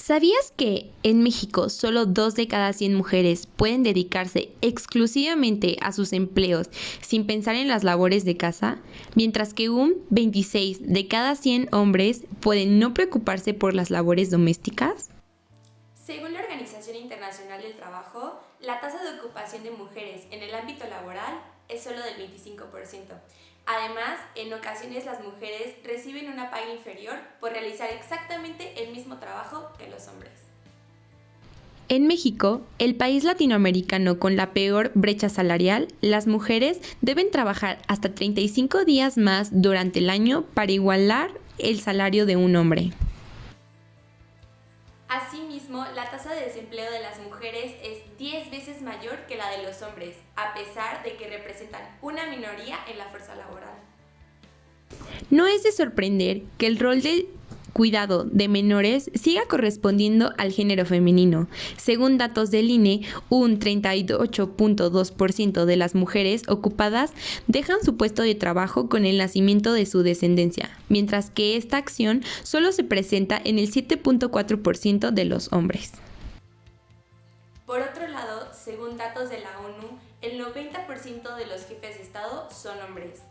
¿Sabías que en México solo 2 de cada 100 mujeres pueden dedicarse exclusivamente a sus empleos sin pensar en las labores de casa? Mientras que un 26 de cada 100 hombres pueden no preocuparse por las labores domésticas. Según la Organización Internacional del Trabajo, la tasa de ocupación de mujeres en el ámbito laboral es solo del 25%. Además, en ocasiones las mujeres reciben una paga inferior por realizar exactamente el mismo trabajo que los hombres. En México, el país latinoamericano con la peor brecha salarial, las mujeres deben trabajar hasta 35 días más durante el año para igualar el salario de un hombre. Asimismo, la tasa de desempleo de las mujeres es 10 veces mayor que la de los hombres, a pesar de que representan una minoría en la fuerza laboral. No es de sorprender que el rol de cuidado de menores siga correspondiendo al género femenino. Según datos del INE, un 38.2% de las mujeres ocupadas dejan su puesto de trabajo con el nacimiento de su descendencia, mientras que esta acción solo se presenta en el 7.4% de los hombres. Por otro lado, según datos de la ONU, el 90% de los jefes de Estado son hombres.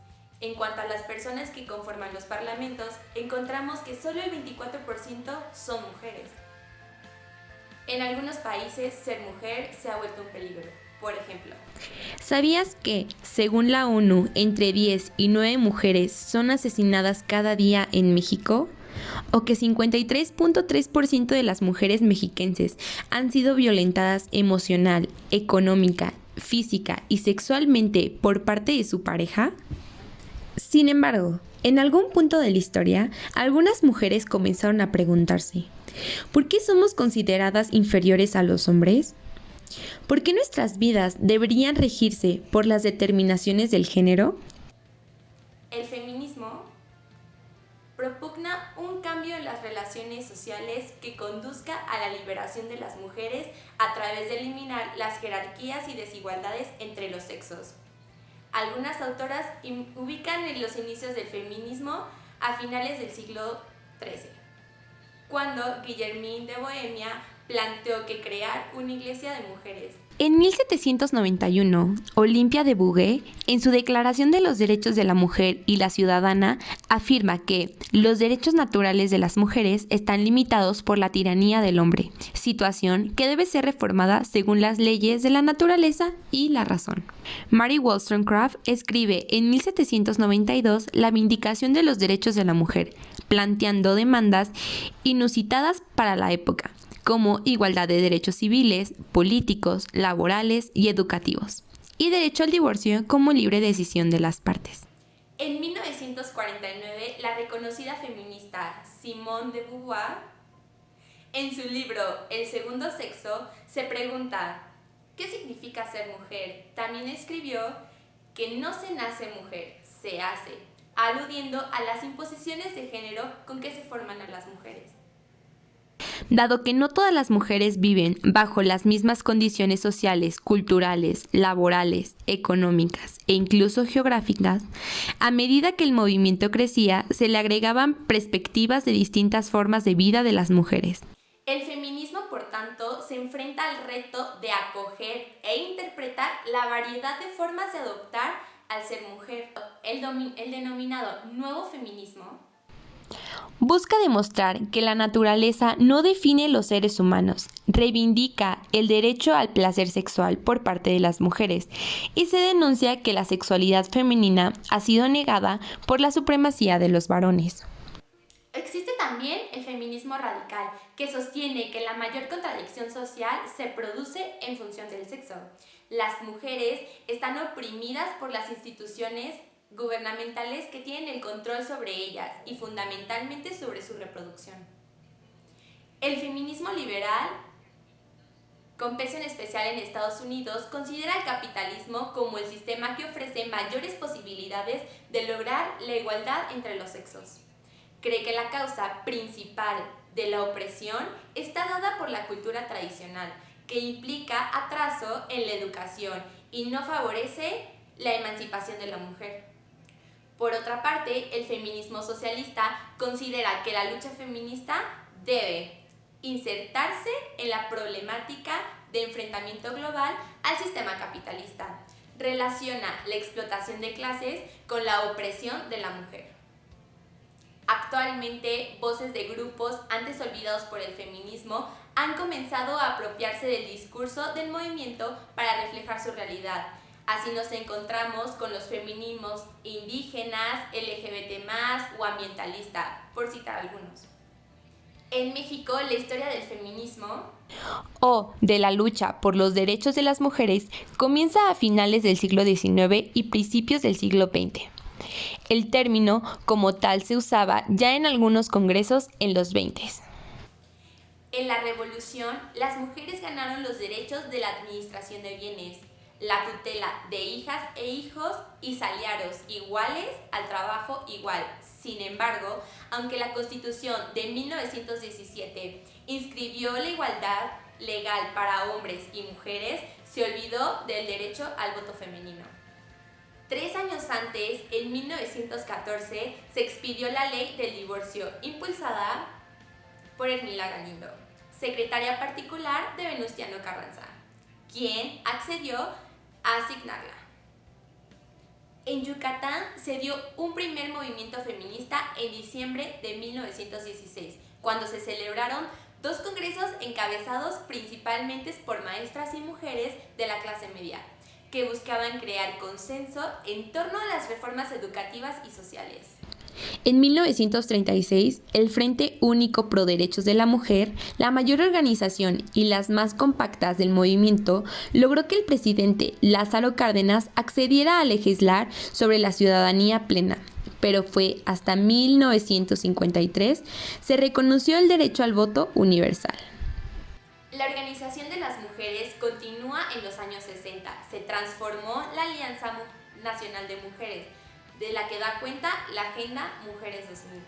En cuanto a las personas que conforman los parlamentos, encontramos que solo el 24% son mujeres. En algunos países, ser mujer se ha vuelto un peligro. Por ejemplo, ¿sabías que, según la ONU, entre 10 y 9 mujeres son asesinadas cada día en México? ¿O que 53.3% de las mujeres mexiquenses han sido violentadas emocional, económica, física y sexualmente por parte de su pareja? Sin embargo, en algún punto de la historia, algunas mujeres comenzaron a preguntarse, ¿por qué somos consideradas inferiores a los hombres? ¿Por qué nuestras vidas deberían regirse por las determinaciones del género? el feminismo propugna un cambio en las relaciones sociales que conduzca a la liberación de las mujeres a través de eliminar las jerarquías y desigualdades entre los sexos. Algunas autoras ubican en los inicios del feminismo a finales del siglo XIII, cuando Guillermine de Bohemia planteó que crear una iglesia de mujeres. En 1791, Olympia de Bouguer, en su Declaración de los Derechos de la Mujer y la Ciudadana, afirma que los derechos naturales de las mujeres están limitados por la tiranía del hombre, situación que debe ser reformada según las leyes de la naturaleza y la razón. Mary Wollstonecraft escribe en 1792 la Vindicación de los Derechos de la Mujer, planteando demandas inusitadas para la época, como igualdad de derechos civiles, políticos, laborales y educativos, y derecho al divorcio como libre decisión de las partes. En 1949, la reconocida feminista Simone de Beauvoir, en su libro El segundo sexo, se pregunta, ¿qué significa ser mujer? También escribió que no se nace mujer, se hace, aludiendo a las imposiciones de género con que se forman a las mujeres. Dado que no todas las mujeres viven bajo las mismas condiciones sociales, culturales, laborales, económicas e incluso geográficas, a medida que el movimiento crecía, se le agregaban perspectivas de distintas formas de vida de las mujeres. El feminismo, por tanto, se enfrenta al reto de acoger e interpretar la variedad de formas de adoptar al ser mujer. El denominado nuevo feminismo busca demostrar que la naturaleza no define los seres humanos, reivindica el derecho al placer sexual por parte de las mujeres y se denuncia que la sexualidad femenina ha sido negada por la supremacía de los varones. Existe también el feminismo radical, que sostiene que la mayor contradicción social se produce en función del sexo. Las mujeres están oprimidas por las instituciones gubernamentales que tienen el control sobre ellas y fundamentalmente sobre su reproducción. El feminismo liberal, con peso en especial en Estados Unidos, considera el capitalismo como el sistema que ofrece mayores posibilidades de lograr la igualdad entre los sexos. Cree que la causa principal de la opresión está dada por la cultura tradicional, que implica atraso en la educación y no favorece la emancipación de la mujer. Por otra parte, el feminismo socialista considera que la lucha feminista debe insertarse en la problemática de enfrentamiento global al sistema capitalista. Relaciona la explotación de clases con la opresión de la mujer. Actualmente, voces de grupos antes olvidados por el feminismo han comenzado a apropiarse del discurso del movimiento para reflejar su realidad. Así nos encontramos con los feminismos indígenas, LGBT+, o ambientalista, por citar algunos. En México, la historia del feminismo o de la lucha por los derechos de las mujeres comienza a finales del siglo XIX y principios del siglo XX. El término como tal se usaba ya en algunos congresos en los 20. En la Revolución, las mujeres ganaron los derechos de la administración de bienes, la tutela de hijas e hijos y salarios iguales al trabajo igual. Sin embargo, aunque la Constitución de 1917 inscribió la igualdad legal para hombres y mujeres, se olvidó del derecho al voto femenino. 3 años antes, en 1914, se expidió la ley del divorcio, impulsada por Hermila Galindo, secretaria particular de Venustiano Carranza, quien accedió a asignarla. En Yucatán se dio un primer movimiento feminista en diciembre de 1916, cuando se celebraron 2 congresos encabezados principalmente por maestras y mujeres de la clase media, que buscaban crear consenso en torno a las reformas educativas y sociales. En 1936, el Frente Único Pro Derechos de la Mujer, la mayor organización y las más compactas del movimiento, logró que el presidente Lázaro Cárdenas accediera a legislar sobre la ciudadanía plena. Pero fue hasta 1953 se reconoció el derecho al voto universal. La organización de las mujeres continúa en los años 60. Se transformó la Alianza Nacional de Mujeres, de la que da cuenta la Agenda Mujeres 2000,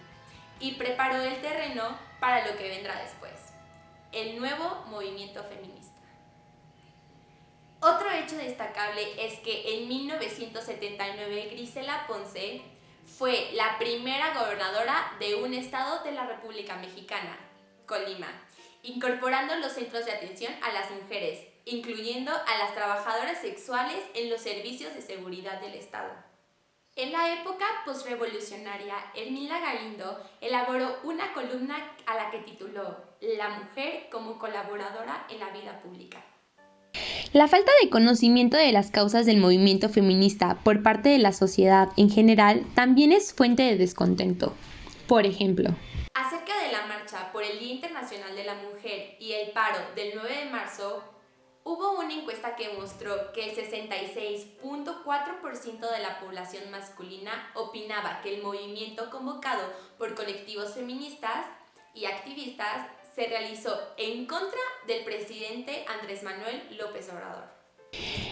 y preparó el terreno para lo que vendrá después, el nuevo movimiento feminista. Otro hecho destacable es que en 1979 Grisela Ponce fue la primera gobernadora de un estado de la República Mexicana, Colima, incorporando los centros de atención a las mujeres, incluyendo a las trabajadoras sexuales en los servicios de seguridad del estado. En la época postrevolucionaria, Hermila Galindo elaboró una columna a la que tituló La mujer como colaboradora en la vida pública. La falta de conocimiento de las causas del movimiento feminista por parte de la sociedad en general también es fuente de descontento. Por ejemplo, acerca de la marcha por el Día Internacional de la Mujer y el paro del 9 de marzo, hubo una encuesta que mostró que el 66.4% de la población masculina opinaba que el movimiento convocado por colectivos feministas y activistas se realizó en contra del presidente Andrés Manuel López Obrador.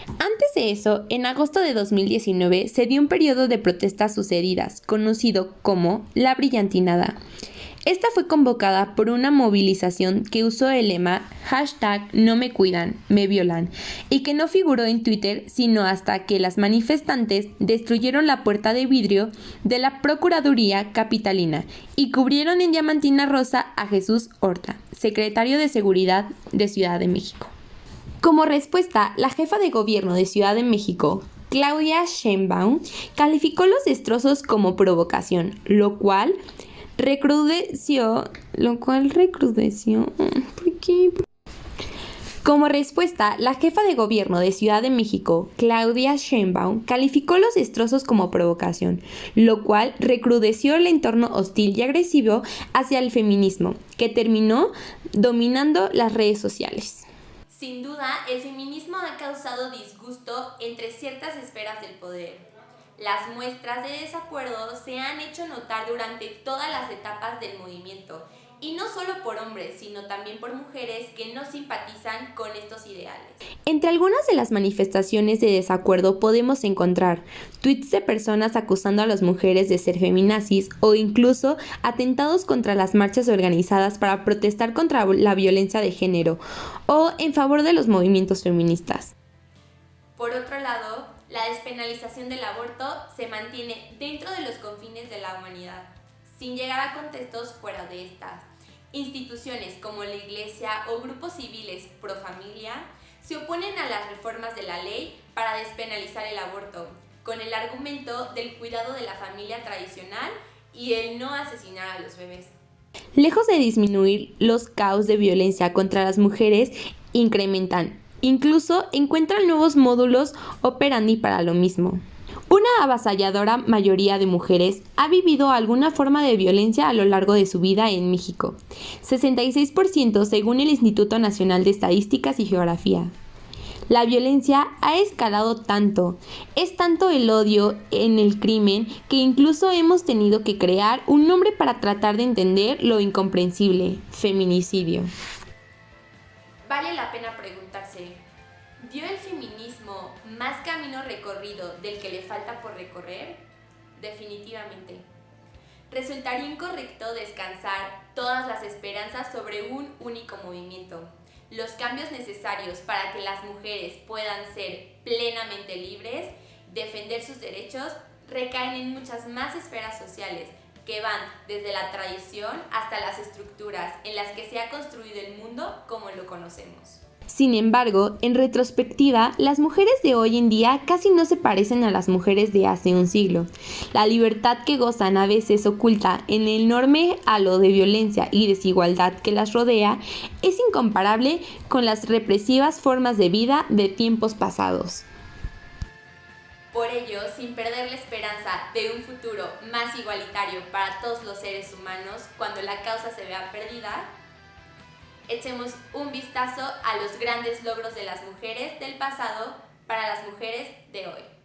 Antes de eso, en agosto de 2019 se dio un periodo de protestas sucedidas, conocido como la brillantinada. Esta fue convocada por una movilización que usó el lema #NoMeCuidan, me violan, y que no figuró en Twitter sino hasta que las manifestantes destruyeron la puerta de vidrio de la Procuraduría Capitalina y cubrieron en diamantina rosa a Jesús Horta, secretario de Seguridad de Ciudad de México. Como respuesta, la jefa de gobierno de Ciudad de México, Claudia Sheinbaum, calificó los destrozos como provocación, lo cual recrudeció. ¿Por qué? Como respuesta, la jefa de gobierno de Ciudad de México, Claudia Sheinbaum, calificó los destrozos como provocación, lo cual recrudeció el entorno hostil y agresivo hacia el feminismo, que terminó dominando las redes sociales. Sin duda, el feminismo ha causado disgusto entre ciertas esferas del poder. Las muestras de desacuerdo se han hecho notar durante todas las etapas del movimiento, y no solo por hombres, sino también por mujeres que no simpatizan con estos ideales. Entre algunas de las manifestaciones de desacuerdo podemos encontrar tweets de personas acusando a las mujeres de ser feminazis o incluso atentados contra las marchas organizadas para protestar contra la violencia de género o en favor de los movimientos feministas. Por otro lado, la despenalización del aborto se mantiene dentro de los confines de la humanidad, sin llegar a contextos fuera de estas. Instituciones como la Iglesia o grupos civiles pro familia se oponen a las reformas de la ley para despenalizar el aborto, con el argumento del cuidado de la familia tradicional y el no asesinar a los bebés. Lejos de disminuir los casos de violencia contra las mujeres, incrementan. Incluso encuentran nuevos módulos operandi para lo mismo. Una avasalladora mayoría de mujeres ha vivido alguna forma de violencia a lo largo de su vida en México, 66% según el Instituto Nacional de Estadísticas y Geografía. La violencia ha escalado tanto, es tanto el odio en el crimen que incluso hemos tenido que crear un nombre para tratar de entender lo incomprensible: feminicidio. Vale la pena preguntarse, ¿dio el feminismo más camino recorrido del que le falta por recorrer? Definitivamente. Resultaría incorrecto descansar todas las esperanzas sobre un único movimiento. Los cambios necesarios para que las mujeres puedan ser plenamente libres, defender sus derechos, recaen en muchas más esferas sociales, que van desde la tradición hasta las estructuras en las que se ha construido el mundo como lo conocemos. Sin embargo, en retrospectiva, las mujeres de hoy en día casi no se parecen a las mujeres de hace un siglo. La libertad que gozan a veces oculta en el enorme halo de violencia y desigualdad que las rodea es incomparable con las represivas formas de vida de tiempos pasados. Por ello, sin perder la esperanza de un futuro más igualitario para todos los seres humanos cuando la causa se vea perdida, echemos un vistazo a los grandes logros de las mujeres del pasado para las mujeres de hoy.